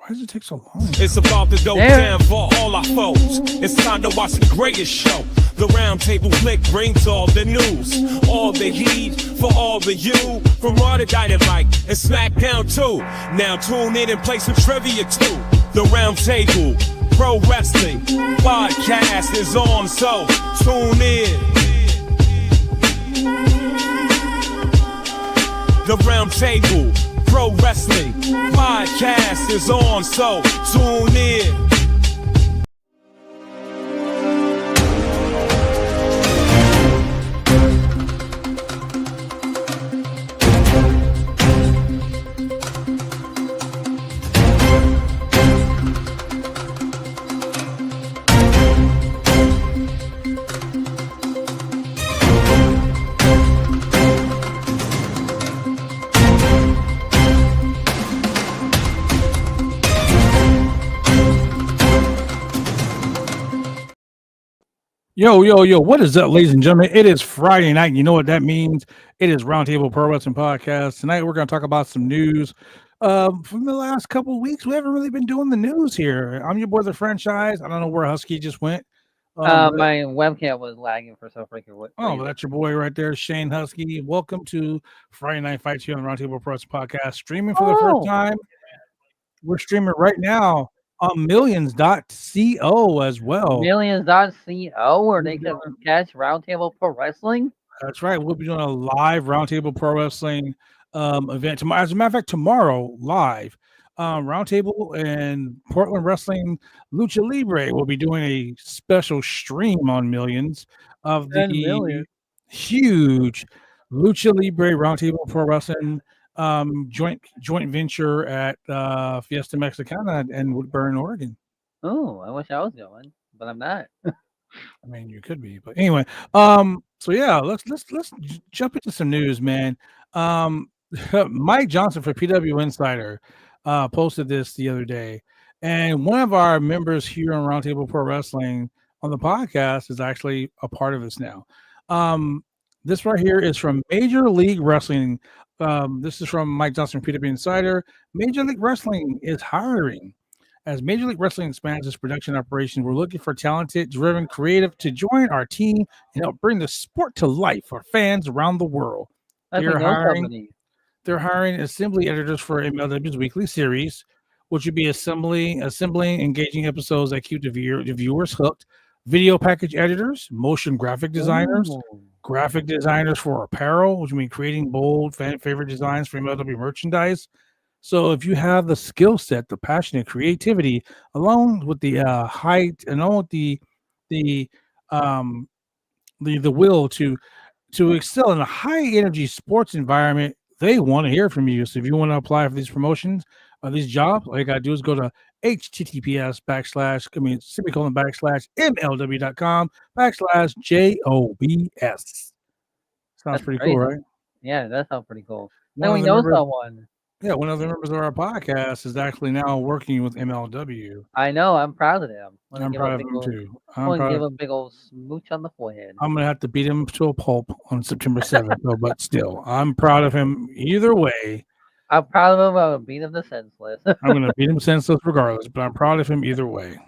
does it take so long? It's about to go down for all our foes. It's time to watch the greatest show. The Roundtable Flick brings all the news, all the heat for all the you. From Raw to Dynamite and SmackDown too. Now tune in and play some trivia too. The Roundtable Pro Wrestling Podcast is on, so tune in. The Roundtable Pro Wrestling Podcast is on, so tune in. Yo, what is up, ladies and gentlemen? It is Friday night. You know what that means. It is Roundtable Pro Wrestling Podcast. Tonight, we're going to talk about some news from the last couple of weeks. We haven't really been doing the news here. I'm your boy, The Franchise. I don't know where Husky just went. My webcam was lagging for some freaking reason. Oh, that's your boy right there, Shane Husky. Welcome to Friday Night Fights here on the Roundtable Pro Wrestling Podcast. Streaming for the first time. We're streaming right now on millions.co as well. Millions.co, where they can catch Roundtable Pro Wrestling. That's right. We'll be doing a live Roundtable Pro Wrestling event tomorrow. As a matter of fact, tomorrow live, Roundtable and Portland Wrestling Lucha Libre will be doing a special stream on Millions of the huge Lucha Libre Roundtable Pro Wrestling joint venture at Fiesta Mexicana in Woodburn, Oregon. Oh, I wish I was going, but I'm not. I mean, you could be, but anyway. So yeah, let's jump into some news, man. Mike Johnson for PW Insider posted this the other day, and one of our members here on Roundtable Pro Wrestling on the podcast is actually a part of this now. This right here is from Major League Wrestling. This is from Mike Johnson from PW Insider. Major League Wrestling is hiring. As Major League Wrestling expands its production operations, we're looking for talented, driven, creative to join our team and help bring the sport to life for fans around the world. They're hiring assembly editors for MLW's weekly series, which would be assembling engaging episodes that keep the viewers hooked. Video package editors, motion graphic designers, graphic designers for apparel, which means creating bold fan favorite designs for MLW merchandise. So if you have the skill set, the passion and creativity, along with the height, and along with the will to excel in a high energy sports environment, they want to hear from you. So if you want to apply for these promotions or these jobs, all you gotta do is go to https://mlw.com/jobs. Sounds pretty cool, right? Yeah, that sounds pretty cool. Then we know someone. Yeah, one of the members of our podcast is actually now working with MLW. I know. I'm proud of them. I'm proud of him too. I'm going to give a big old smooch on the forehead. I'm going to have to beat him to a pulp on September 7th, though, but still, I'm proud of him either way. I'm proud of him. I'm going to beat him to senseless. I'm going to beat him senseless regardless, but I'm proud of him either way.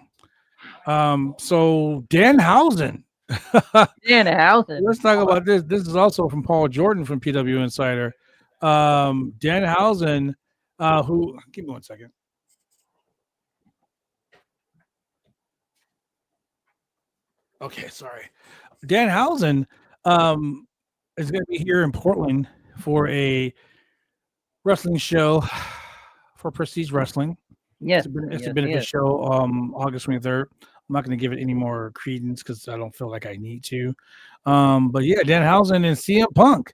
So Danhausen. Danhausen. Let's talk about this. This is also from Paul Jordan from PW Insider. Danhausen, who give me 1 second. Okay, sorry. Danhausen is going to be here in Portland for a wrestling show for Prestige Wrestling. Yes, it's a benefit show August 23rd. I'm not going to give it any more credence because I don't feel like I need to. But yeah, Danhausen and CM Punk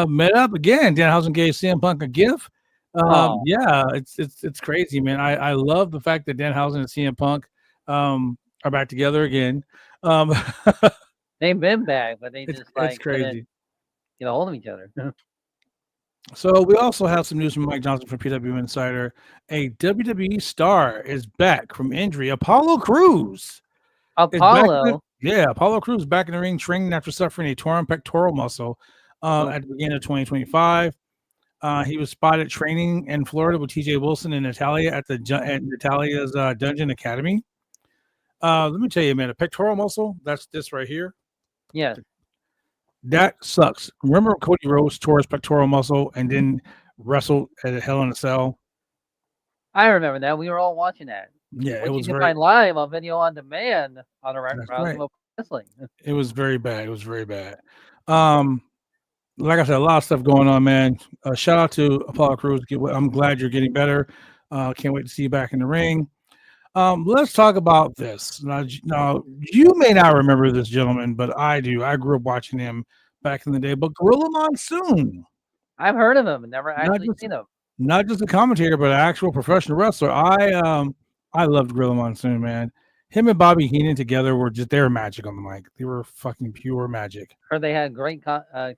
met up again. Danhausen gave CM Punk a gift. Yeah, it's crazy, man. I love the fact that Danhausen and CM Punk are back together again. They've been back, but they just it's crazy. Get a hold of each other. So we also have some news from Mike Johnson from PW Insider. A WWE star is back from injury. Apollo Crews. Apollo Crews back in the ring training after suffering a torn pectoral muscle at the beginning of 2025. He was spotted training in Florida with TJ Wilson and Natalia at Natalia's Dungeon Academy. Let me tell you, man, a pectoral muscle, that's this right here. Yes. That sucks. Remember Cody Rhodes tore his pectoral muscle and then wrestled at Hell in a Cell? I remember that. We were all watching that. Yeah, Which it was you can very. find live on video on demand on the That's right. Roundtable Wrestling. It was very bad. It was very bad. Like I said, a lot of stuff going on, man. Shout out to Apollo Crews. I'm glad you're getting better. Can't wait to see you back in the ring. Let's talk about this. Now, you may not remember this gentleman, but I do. I grew up watching him back in the day. But Gorilla Monsoon, I've heard of him, never actually just- seen him. not just a commentator, but an actual professional wrestler. I loved Gorilla Monsoon, man. Him and Bobby Heenan together they were magic on the mic. They were fucking pure magic. Heard they had great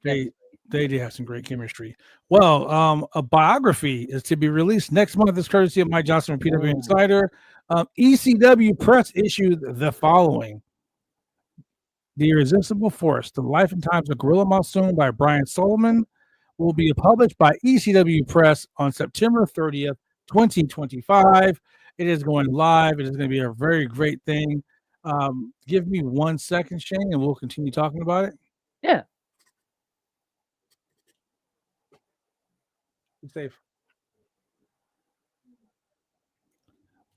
They did have some great chemistry. Well, a biography is to be released next month. It's courtesy of Mike Johnson from PW Insider. ECW Press issued the following: The Irresistible Force, The Life and Times of Gorilla Monsoon by Brian Solomon will be published by ECW Press on September 30th, 2025. It is going live. It is going to be a very great thing. Give me 1 second, Shane, and we'll continue talking about it. Yeah. Be safe.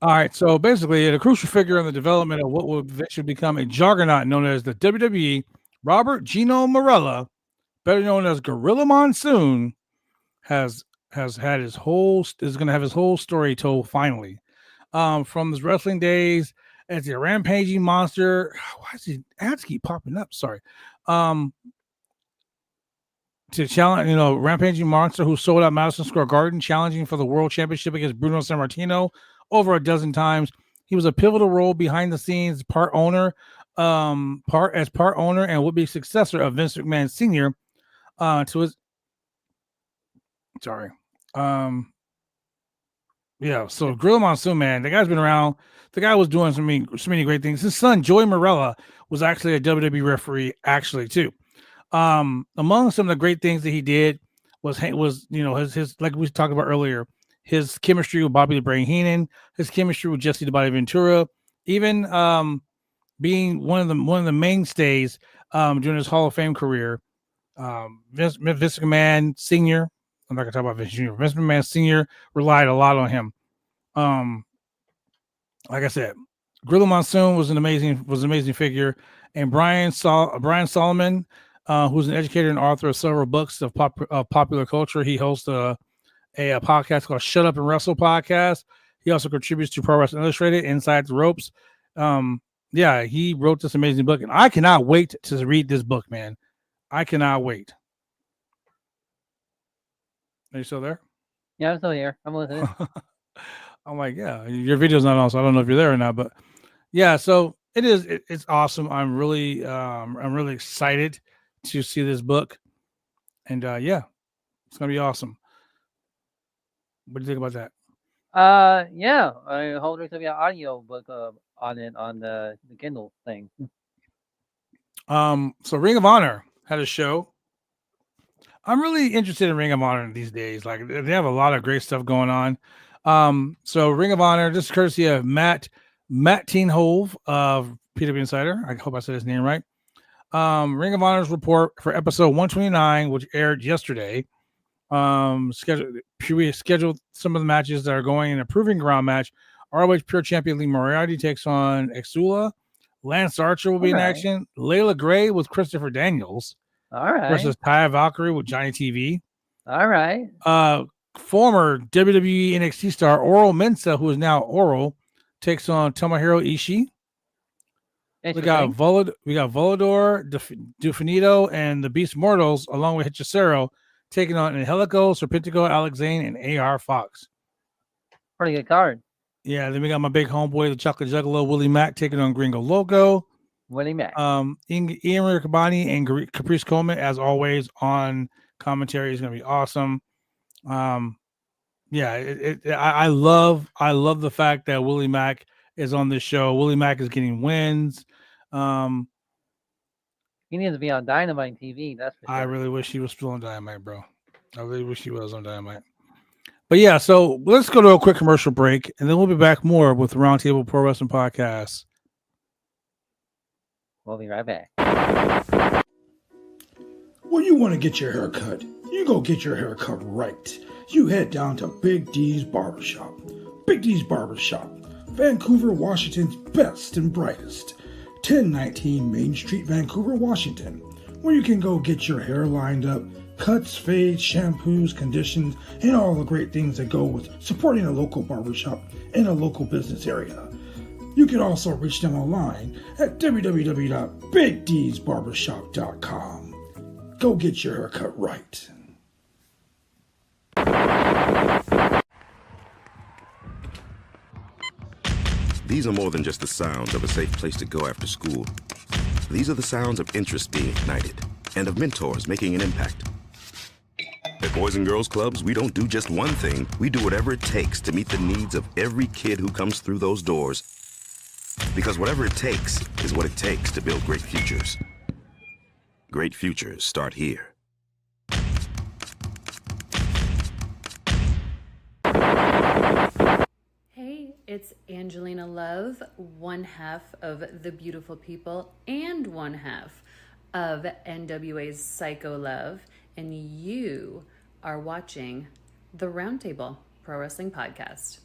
All right, so basically, a crucial figure in the development of what will eventually become a juggernaut known as the WWE, Robert Gino Morella, better known as Gorilla Monsoon, is going to have his whole story told finally. From his wrestling days as a rampaging monster. Why does the ads keep popping up? Sorry. To challenge, rampaging monster who sold out Madison Square Garden, challenging for the world championship against Bruno Sammartino over a dozen times. He was a pivotal role behind the scenes, part owner, and would be successor of Vince McMahon Sr. To his. Sorry. Yeah, so Gorilla Monsoon, man, the guy's been around. The guy was doing so many great things. His son, Joey Morella, was actually a WWE referee, actually, too. Among some of the great things that he did was his like we talked about earlier, his chemistry with Bobby the Brain Heenan, his chemistry with Jesse the Body Ventura, even being one of the mainstays during his Hall of Fame career. Vince McMahon Sr. I'm not gonna talk about Vince Jr. Vince McMahon Sr. relied a lot on him. Like I said, Gorilla Monsoon was an amazing figure, and Brian Solomon, who's an educator and author of several books of popular culture. He hosts a podcast called Shut Up and Wrestle podcast. He also contributes to Pro Wrestling Illustrated, Inside the Ropes. Yeah, he wrote this amazing book, and I cannot wait to read this book, man. I cannot wait. Are you still there? Yeah, I'm still here. I'm listening. I'm like, yeah, your video's not on, so I don't know if you're there or not, but yeah, so it's awesome. I'm really excited to see this book, and yeah, it's gonna be awesome. What do you think about that? Yeah, I hope there's gonna be an audio book on it on the Kindle thing. So Ring of Honor had a show. I'm really interested in Ring of Honor these days. Like, they have a lot of great stuff going on. So Ring of Honor, just courtesy of Matt Teenhove of PW Insider. I hope I said his name right. Ring of Honor's report for episode 129, which aired yesterday. We scheduled some of the matches that are going in a proving ground match. ROH Pure Champion Lee Moriarty takes on Exula. Lance Archer will be in action. Layla Gray with Christopher Daniels. All right. Versus Taya Valkyrie with Johnny TV. All right. Former WWE NXT star Oral Mensa, who is now Oral, takes on Tomohiro Ishii. We got Volador, Dufinito, and the Beast Mortals, along with Hechicero, taking on Angelico, Serpentico, Alexane, and AR Fox. Pretty good card. Yeah, then we got my big homeboy, the Chocolate Juggalo, Willie Mack, taking on Gringo Loco. Willie Mack. Ian Riccaboni and Caprice Coleman, as always, on commentary, is going to be awesome. Yeah, I love the fact that Willie Mack is on this show. Willie Mack is getting wins. He needs to be on Dynamite TV. That's for sure. I really wish he was still on Dynamite, bro. I really wish he was on Dynamite. But yeah, so let's go to a quick commercial break, and then we'll be back more with the Roundtable Pro Wrestling Podcast. We'll be right back. When you want to get your hair cut, you go get your hair cut right. You head down to Big D's Barbershop. Big D's Barbershop, Vancouver, Washington's best and brightest. 1019 Main Street, Vancouver, Washington, where you can go get your hair lined up, cuts, fades, shampoos, conditions, and all the great things that go with supporting a local barbershop in a local business area. You can also reach them online at www.bigdsbarbershop.com. Go get your hair cut right. These are more than just the sounds of a safe place to go after school. These are the sounds of interest being ignited and of mentors making an impact. At Boys and Girls Clubs, we don't do just one thing. We do whatever it takes to meet the needs of every kid who comes through those doors. Because whatever it takes is what it takes to build great futures. Great futures start here. Hey, it's Angelina Love, one half of The Beautiful People and one half of NWA's Psycho Love, and you are watching the Roundtable Pro Wrestling Podcast.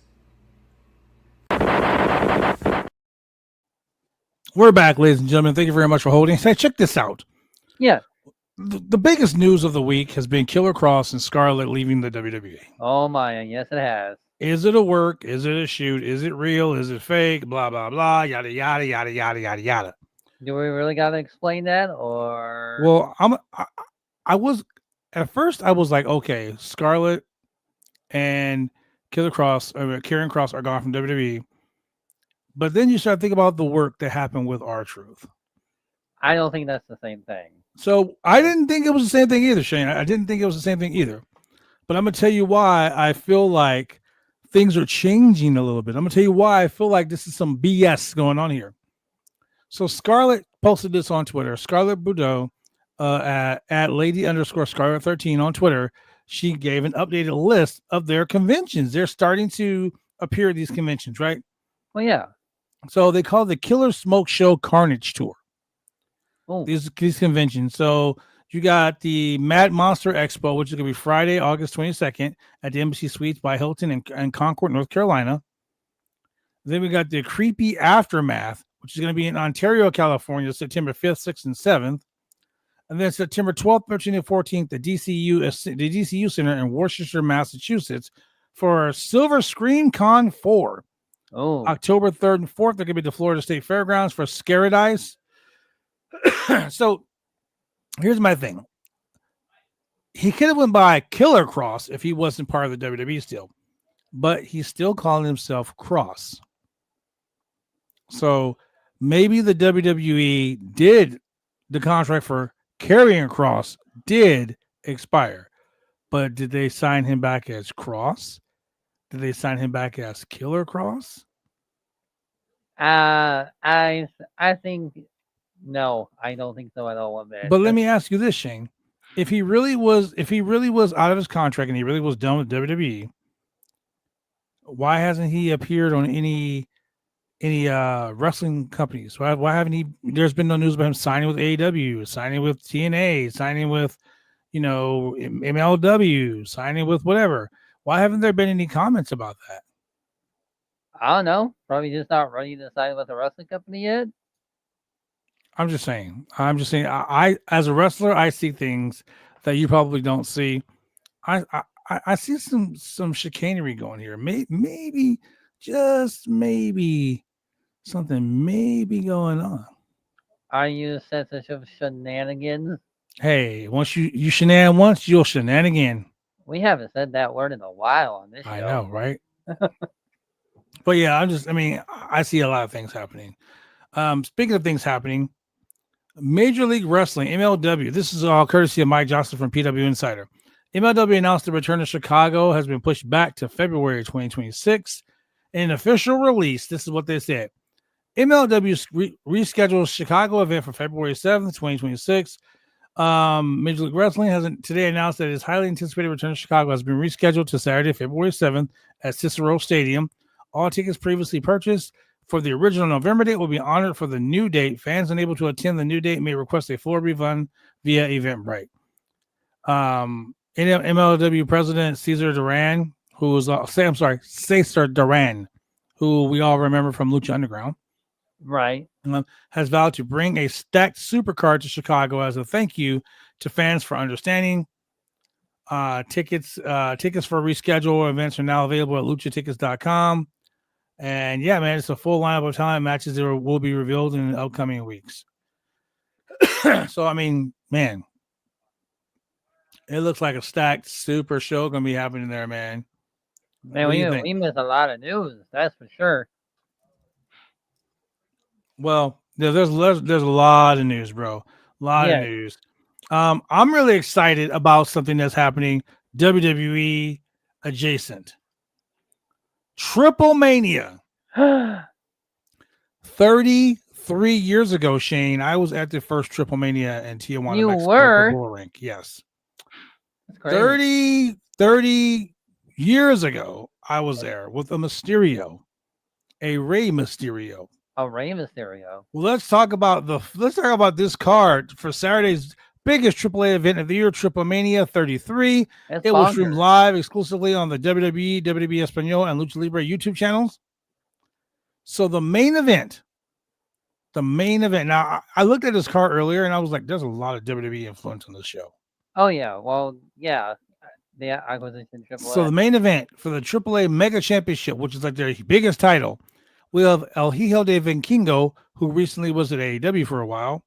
We're back, ladies and gentlemen. Thank you very much for holding. Say, check this out. Yeah. The biggest news of the week has been Killer Cross and Scarlett leaving the WWE. Oh my, yes it has. Is it a work? Is it a shoot? Is it real? Is it fake? Blah, blah, blah, yada, yada, yada, yada, yada, yada. Do we really got to explain that, or? Well, I was, at first I was like, okay, Scarlett and Killer Cross, Karrion Kross are gone from WWE. But then you start thinking about the work that happened with R-Truth. I don't think that's the same thing. So I didn't think it was the same thing either, Shane. I didn't think it was the same thing either. But I'm going to tell you why I feel like things are changing a little bit. I'm going to tell you why I feel like this is some BS going on here. So Scarlett posted this on Twitter. Scarlett Bordeaux at lady_Scarlett13 on Twitter. She gave an updated list of their conventions. They're starting to appear at these conventions, right? Well, yeah. So they call it the Killer Smoke Show Carnage Tour. Oh. These conventions. So you got the Mad Monster Expo, which is going to be Friday, August 22nd at the Embassy Suites by Hilton in Concord, North Carolina. Then we got the Creepy Aftermath, which is going to be in Ontario, California, September 5th, 6th, and 7th. And then September 12th, 13th, and 14th, the DCU Center in Worcester, Massachusetts for Silver Screen Con 4. Oh. October 3rd and 4th, they're going to be at the Florida State Fairgrounds for Scaradise. So here's my thing. He could have went by Killer Cross if he wasn't part of the WWE still, but he's still calling himself Cross. So maybe the WWE did, the contract for Karrion Kross did expire, but did they sign him back as Cross? Did they sign him back as Killer Cross? I think no, I don't think so at all. One bit. But let me ask you this, Shane: if he really was out of his contract and he really was done with WWE, why hasn't he appeared on any wrestling companies? Why haven't he? There's been no news about him signing with AEW, signing with TNA, signing with MLW, signing with whatever. Why haven't there been any comments about that? I don't know. Probably just not ready to sign with a wrestling company yet. I'm just saying. I as a wrestler, I see things that you probably don't see. I see some chicanery going here. Maybe just maybe something may be going on. Are you sensitive of shenanigans? Hey, once you shenan once, you'll shenan again. We haven't said that word in a while on this show. I know, right? But yeah, I see a lot of things happening. Speaking of things happening, Major League Wrestling, MLW. This is all courtesy of Mike Johnson from PW Insider. MLW announced the return to Chicago has been pushed back to February 2026. In an official release, this is what they said. MLW rescheduled Chicago event for February 7th, 2026. Major League Wrestling has today announced that its highly anticipated return to Chicago has been rescheduled to Saturday, February 7th at Cicero Stadium. All tickets previously purchased for the original November date will be honored for the new date. Fans unable to attend the new date may request a full refund via Eventbrite. MLW President Cesar Duran, Cesar Duran, who we all remember from Lucha Underground, Right. has vowed to bring a stacked supercard to Chicago as a thank you to fans for understanding. Tickets for reschedule events are now available at luchatickets.com. And yeah, man, it's a full lineup of talent matches that will be revealed in the upcoming weeks. So, I mean, man, it looks like a stacked super show going to be happening there, man. Man, What do you think? we missed a lot of news. That's for sure. Well, there's a lot of news, bro. A lot of news. I'm really excited about something that's happening WWE adjacent. Triple Mania. 33 years ago, Shane, I was at the first Triple Mania in Tijuana, You Mexico, were? at the Bull Rink. Yes. That's crazy. 30 years ago, I was there with a Mysterio, a Rey Mysterio. A Rey Mysterio. Well, let's talk about this card for Saturday's biggest AAA event of the year, Triple Mania 33. It will stream live exclusively on the WWE, WWE Espanol, and Lucha Libre YouTube channels. So the main event. Now, I looked at this card earlier, and I was like, there's a lot of WWE influence on this show. Oh, yeah. Well, yeah. The acquisition AAA. So the main event for the AAA Mega Championship, which is like their biggest title, we have El Hijo de Vikingo, who recently was at AEW for a while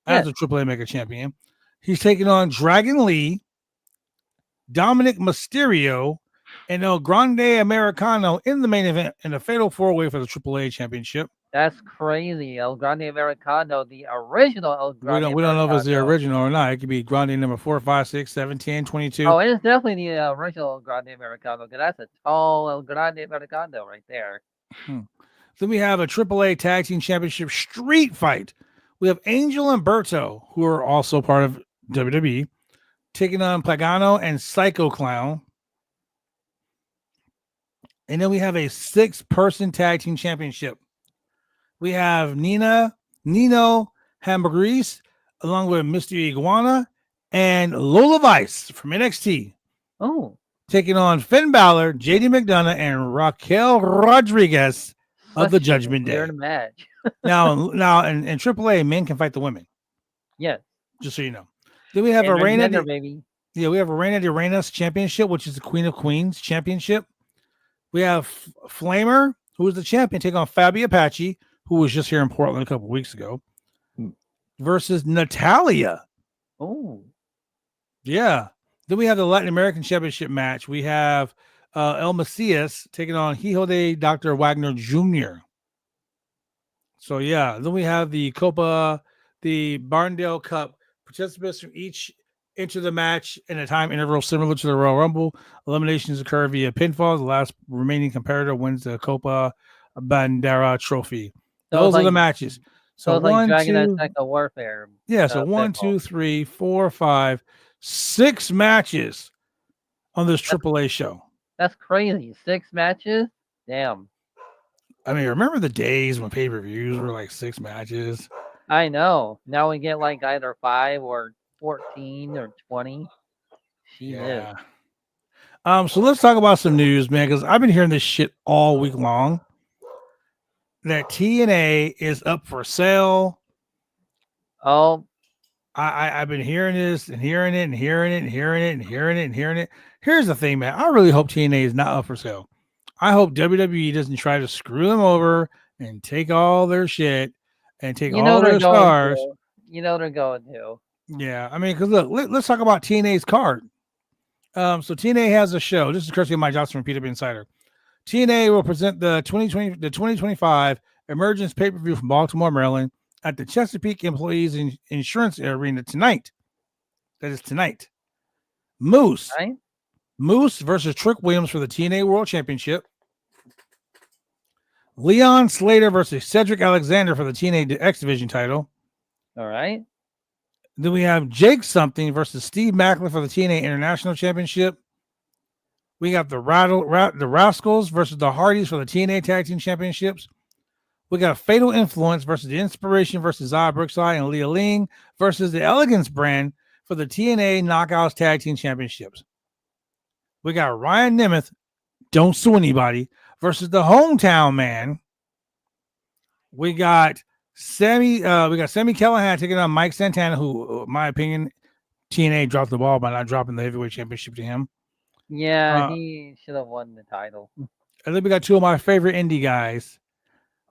as a AAA Mega Champion. He's taking on Dragon Lee, Dominic Mysterio, and El Grande Americano in the main event in a fatal four-way for the AAA Championship. That's crazy. El Grande Americano, the original El Grande We don't know if it's the original or not. It could be Grande number 4, 5, 6, 7, 10, 22. Oh, it's definitely the original El Grande Americano, because that's a tall El Grande Americano right there. Then we have a AAA Tag Team Championship street fight. We have Angel and Berto, who are also part of WWE, taking on Pagano and Psycho Clown. And then we have a 6-person Tag Team Championship. We have Nino Hamburguese, along with Mr. Iguana and Lola Vice from NXT. Oh. Taking on Finn Balor, JD McDonough, and Raquel Rodriguez of the Judgment Day. Match. now, in AAA, men can fight the women. Yes. Just so you know. Then we have a Reina de Reinas Championship, which is the Queen of Queens Championship. We have Flamer, who is the champion, take on Fabi Apache, who was just here in Portland a couple weeks ago, versus Natalia. Oh. Yeah. Then we have the Latin American Championship match. We have El Macias taking on Hijo de Dr. Wagner Jr. So, yeah. Then we have the Copa, the Barndale Cup. Participants from each enter the match in a time interval similar to the Royal Rumble. Eliminations occur via pinfall. The last remaining competitor wins the Copa Bandera trophy. Those are the matches. So it's like Dragon Techno Warfare. Yeah, so 1, 2, 3, 4, 5, 6 matches on this AAA show. That's crazy. 6 matches? Damn. I mean, remember the days when pay-per-views were like 6 matches? I know. Now we get like either 5 or 14 or 20. Yeah. So let's talk about some news, man, because I've been hearing this shit all week long. That TNA is up for sale. Oh, I've been hearing this and hearing it and hearing it and hearing it and hearing it and hearing it. Here's the thing, man. I really hope TNA is not up for sale. I hope WWE doesn't try to screw them over and take all their shit and take all their stars. You know they're going to. Yeah, I mean, because look, let's talk about TNA's card. So TNA has a show. This is courtesy of Mike Johnson from PW Insider. TNA will present the 2025 Emergence pay-per-view from Baltimore, Maryland at the Chesapeake Employees Insurance Arena tonight. That is tonight. Moose versus Trick Williams for the TNA World Championship. Leon Slater versus Cedric Alexander for the TNA X Division title. All right. Then we have Jake something versus Steve Macklin for the TNA International Championship. We got the Rascals versus the Hardys for the TNA Tag Team Championships. We got Fatal Influence versus the Inspiration versus Zaya Brookside and Leah Ling versus the Elegance brand for the TNA Knockouts Tag Team Championships. We got Ryan Nemeth, don't sue anybody, versus the Hometown Man. We got Sammy Callahan taking on Mike Santana, who, in my opinion, TNA dropped the ball by not dropping the heavyweight championship to him. Yeah, he should have won the title. And then we got two of my favorite indie guys.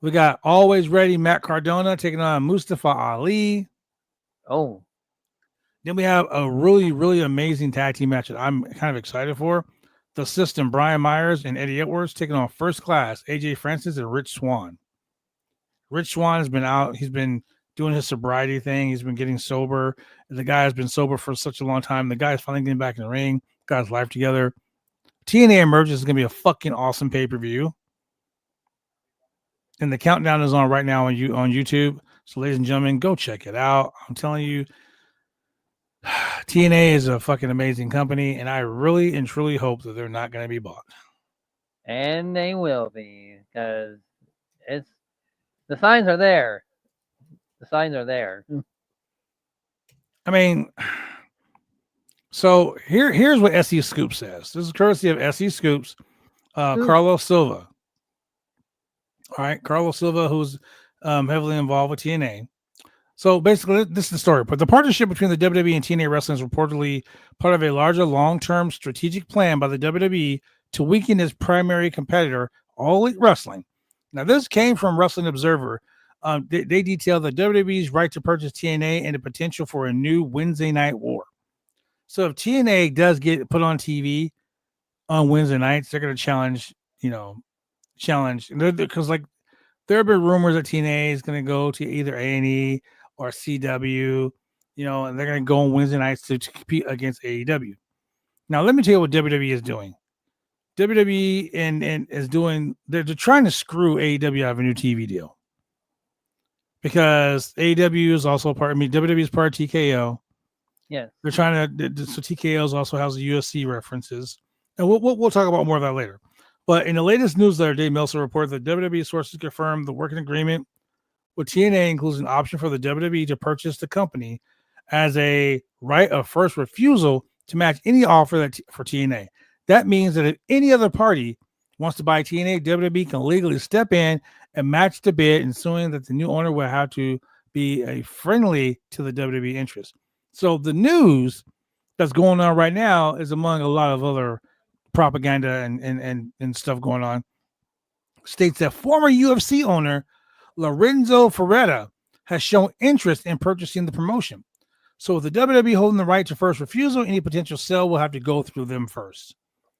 We got Always Ready Matt Cardona taking on Mustafa Ali. Oh. Then we have a really, really amazing tag team match that I'm kind of excited for. The System, Brian Myers and Eddie Edwards taking on First Class, AJ Francis and Rich Swann. Rich Swann has been out. He's been doing his sobriety thing. He's been getting sober. The guy has been sober for such a long time. The guy's finally getting back in the ring. Got his life together. TNA Emergence is going to be a fucking awesome pay-per-view. And the countdown is on right now on YouTube. So, ladies and gentlemen, go check it out. I'm telling you, TNA is a fucking amazing company, and I really and truly hope that they're not going to be bought. And they will be, because the signs are there. The signs are there. I mean, so here's what SE Scoop says. This is courtesy of SE Scoops, Carlos Silva. All right, Carlos Silva, who's heavily involved with TNA. So basically, this is the story. But the partnership between the WWE and TNA Wrestling is reportedly part of a larger long-term strategic plan by the WWE to weaken its primary competitor, All Elite Wrestling. Now, this came from Wrestling Observer. They detail the WWE's right to purchase TNA and the potential for a new Wednesday night war. So if TNA does get put on TV on Wednesday nights, they're going to challenge, because like there have been rumors that TNA is going to go to either A&E or CW, and they're going to go on Wednesday nights to compete against AEW. Now, let me tell you what WWE is doing. WWE and is doing, they're trying to screw AEW out of a new TV deal. Because AEW is also WWE is part of TKO. Yes. They're trying to, so TKO also has the UFC references. And we'll talk about more of that later. But in the latest newsletter, Dave Meltzer reported that WWE sources confirmed the working agreement with TNA includes an option for the WWE to purchase the company as a right of first refusal to match any offer for TNA. That means that if any other party wants to buy TNA, WWE can legally step in and match the bid, ensuring that the new owner will have to be a friendly to the WWE interest. So the news that's going on right now is among a lot of other propaganda and stuff going on. States that former UFC owner Lorenzo Ferreira has shown interest in purchasing the promotion. So with the WWE holding the right to first refusal, any potential sale will have to go through them first.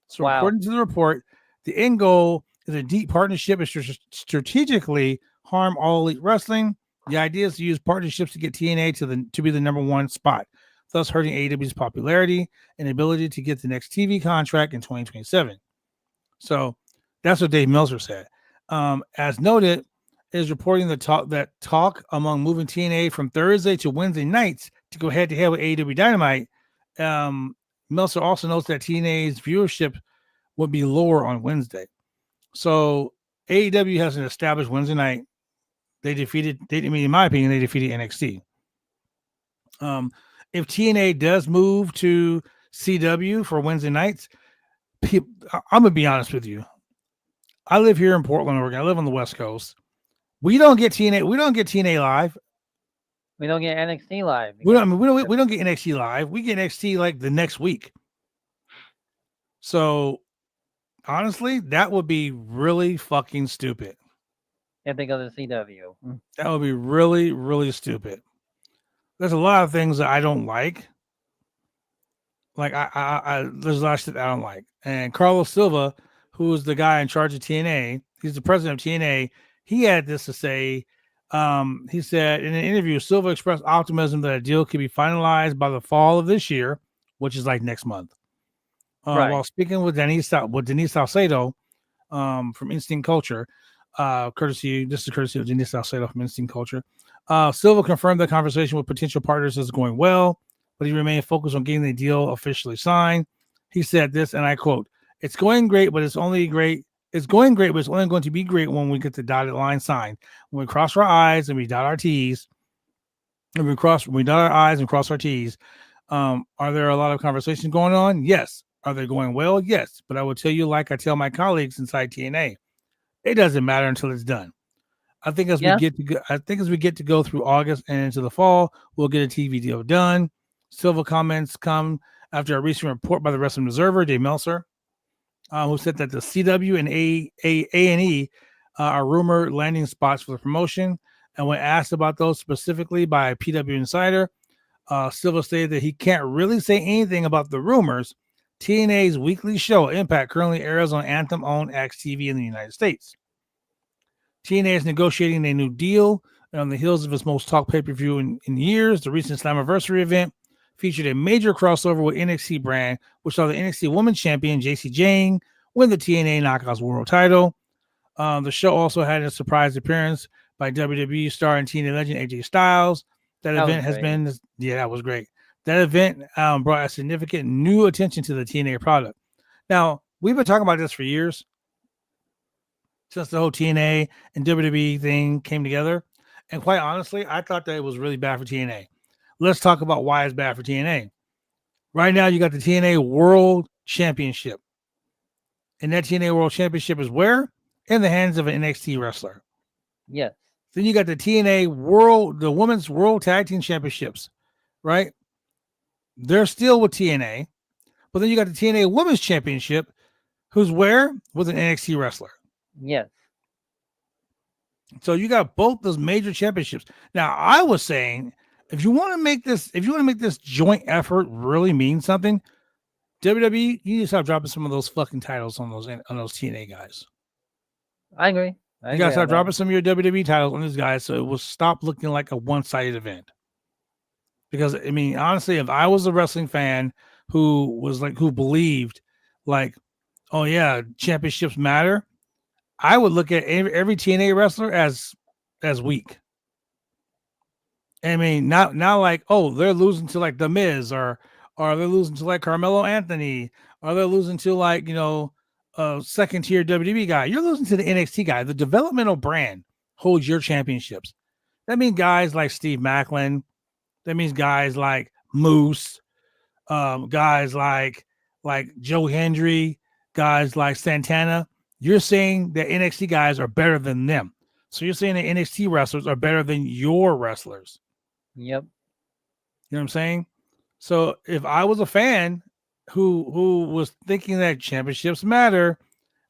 So according to the report, the end goal is a deep partnership is to strategically harm All Elite Wrestling. The idea is to use partnerships to get TNA to be the number one spot, thus hurting AEW's popularity and ability to get the next TV contract in 2027. So that's what Dave Meltzer said. As noted, is reporting that talk among moving TNA from Thursday to Wednesday nights to go head-to-head with AEW Dynamite. Meltzer also notes that TNA's viewership would be lower on Wednesday. So AEW has an established Wednesday night. In my opinion, they defeated NXT. If TNA does move to CW for Wednesday nights, I'm going to be honest with you. I live here in Portland, Oregon. I live on the West Coast. We don't get TNA. We don't get TNA live. We don't get NXT live. We don't get NXT live. We get NXT like the next week. So honestly, that would be really fucking stupid. If they go to CW. That would be really, really stupid. There's a lot of things that I don't like. Like there's a lot of shit that I don't like. And Carlos Silva, who is the guy in charge of TNA, he's the president of TNA. He had this to say. He said in an interview, Silva expressed optimism that a deal could be finalized by the fall of this year, which is like next month. While speaking with Denise Salcedo from Instinct Culture, This is courtesy of Denise Salcedo from Instinct Culture. Silva confirmed the conversation with potential partners is going well, but he remained focused on getting the deal officially signed. He said this, and I quote, "It's going great, but it's only great. It's going great, but it's only going to be great when we get the dotted line signed. When we cross our I's and we dot our T's, and we dot our I's and cross our T's. Are there a lot of conversations going on? Yes. Are they going well? Yes. But I will tell you, like I tell my colleagues inside TNA, it doesn't matter until it's done. I think as we get to go through August and into the fall, we'll get a TV deal done." Silva comments come after a recent report by the Wrestling Observer, Dave Meltzer, who said that the CW and A&E are rumored landing spots for the promotion. And when asked about those specifically by PW Insider, Silva stated that he can't really say anything about the rumors. TNA's weekly show, Impact, currently airs on Anthem-owned XTV in the United States. TNA is negotiating a new deal, and on the heels of its most talked pay-per-view in years, the recent Slammiversary event featured a major crossover with NXT brand, which saw the NXT Women's Champion, JC Jane, win the TNA Knockouts World title. The show also had a surprise appearance by WWE star and TNA legend AJ Styles. That event has been, that was great. That event brought a significant new attention to the TNA product. Now, we've been talking about this for years, since the whole TNA and WWE thing came together. And quite honestly, I thought that it was really bad for TNA. Let's talk about why it's bad for TNA. Right now, you got the TNA World Championship. And that TNA World Championship is where? In the hands of an NXT wrestler. Yes. Then you got the TNA the Women's World Tag Team Championships, right? They're still with TNA. But then you got the TNA Women's Championship, who's where? With an NXT wrestler. Yes. So you got both those major championships. Now, I was saying, if you want to make this joint effort really mean something, WWE, you need to stop dropping some of those fucking titles on those TNA guys. I agree. You gotta start dropping some of your WWE titles on these guys, so it will stop looking like a one-sided event. Because I mean, honestly, if I was a wrestling fan who believed, like, oh yeah, championships matter, I would look at every TNA wrestler as weak. I mean, not like, oh, they're losing to like The Miz, or they're losing to like Carmelo Anthony, or they're losing to like, a second tier WWE guy. You're losing to the NXT guy. The developmental brand holds your championships. That means guys like Steve Macklin. That means guys like Moose, guys like Joe Hendry, guys like Santana. You're saying that NXT guys are better than them. So you're saying that NXT wrestlers are better than your wrestlers. Yep. You know what I'm saying? So if I was a fan who was thinking that championships matter,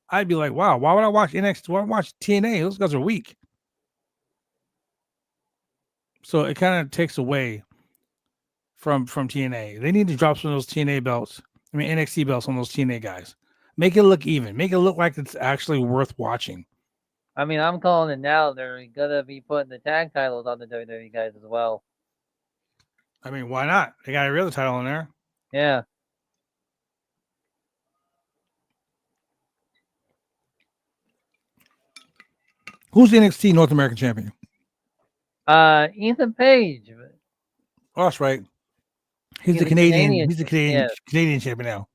I'd be like, wow, why would I watch NXT? Why would I watch TNA? Those guys are weak. So it kind of takes away from TNA. They need to drop some of those TNA belts. I mean, NXT belts on those TNA guys. Make it look even. Make it look like it's actually worth watching. I mean, I'm calling it now. They're gonna be putting the tag titles on the WWE guys as well. I mean, why not? They got a real title in there. Yeah. Who's the NXT North American champion? Ethan Page. Oh, that's right. He's the Canadian. He's the Canadian, yes. Canadian champion now.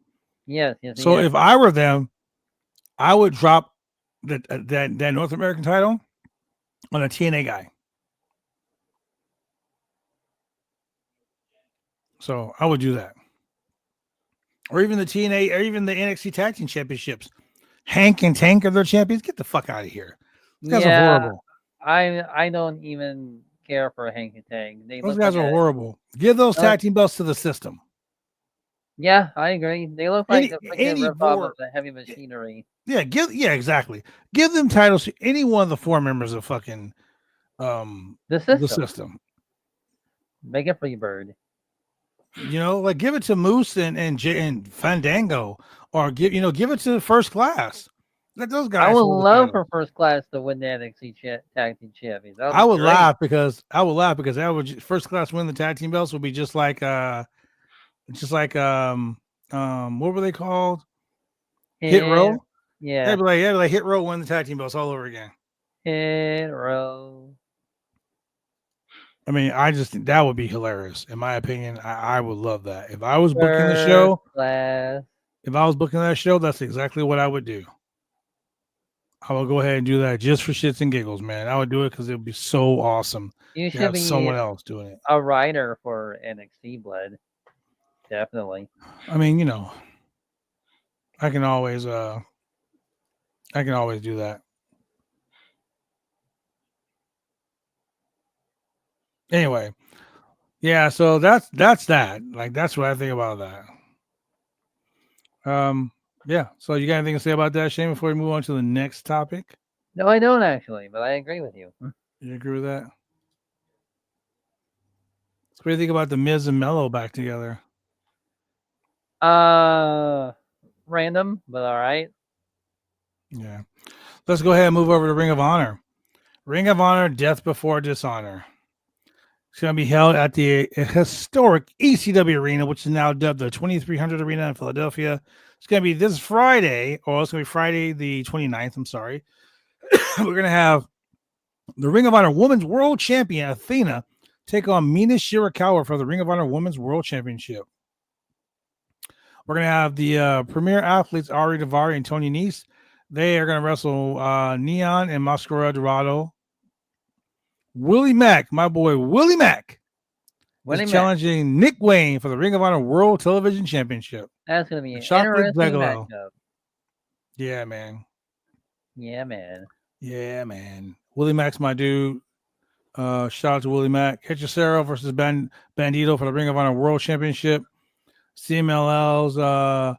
Yes. So if I were them, I would drop that North American title on a TNA guy. So I would do that. Or even the TNA, or even the NXT Tag Team Championships. Hank and Tank are their champions. Get the fuck out of here. These guys are horrible. I don't even care for Hank and Tank. Those guys are horrible. Give those tag team belts to the system. Yeah, I agree. They look like a freaking rip-off of the Heavy Machinery. Yeah, exactly. Give them titles to any one of the four members of fucking the system. Make it Freebird. Like give it to Moose and Fandango, or give it to First Class. Let those guys. I would love for First Class to win the NXT tag team champions. I would laugh because that would First Class win the tag team belts would be just like what were they called? Hit Row. Yeah. They'd be like Hit Row win the tag team belts all over again. Hit row. I mean, I just think that would be hilarious. In my opinion, I would love that. If I was booking the First show, class. if I was booking that show, that's exactly what I would do. I will go ahead and do that just for shits and giggles, man. I would do it because it would be so awesome You to should have be someone else doing it. a writer for NXT Blood. Definitely. I mean, you know, I can always do that. Anyway, yeah, so that's that. Like that's what I think about that. Yeah. So you got anything to say about that, Shane, before we move on to the next topic? No, I don't actually, but I agree with you. You agree with that? So what do you think about the Miz and Mello back together? Random, but all right. Yeah. Let's go ahead and move over to Ring of Honor. Ring of Honor Death Before Dishonor. It's going to be held at the historic ECW Arena, which is now dubbed the 2300 Arena in Philadelphia. It's going to be this Friday, or it's going to be Friday the 29th. I'm sorry. We're going to have the Ring of Honor Women's World Champion, Athena, take on Mina Shirakawa for the Ring of Honor Women's World Championship. We're going to have the premier athletes, Ari Daivari and Tony Nese. They are going to wrestle Neon and Mascara Dorado. Willie Mack, my boy Willie Mack, is challenging Nick Wayne for the Ring of Honor World Television Championship. That's going to be an Chocolate interesting Bigelow. matchup. Yeah, man. Yeah, man. Yeah, man. Willie Mack's my dude. Shout out to Willie Mack. Hechicero versus Bandito for the Ring of Honor World Championship. CMLL's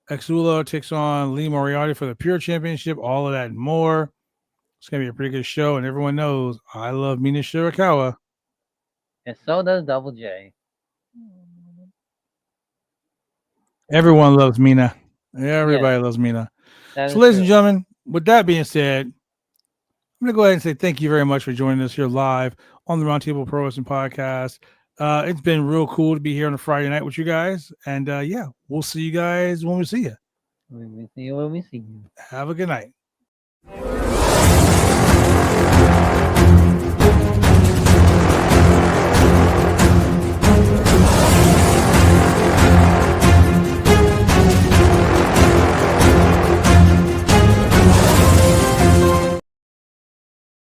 Exula takes on Lee Moriarty for the Pure Championship. All of that and more. It's going to be a pretty good show, and everyone knows I love Mina Shirakawa. And so does Double J. Everyone loves Mina. Everybody loves Mina. So, ladies and gentlemen, with that being said, I'm going to go ahead and say thank you very much for joining us here live on the Roundtable Pro Wrestling Podcast. It's been real cool to be here on a Friday night with you guys. And yeah, we'll see you guys when we see you. We see you when we see you. Have a good night.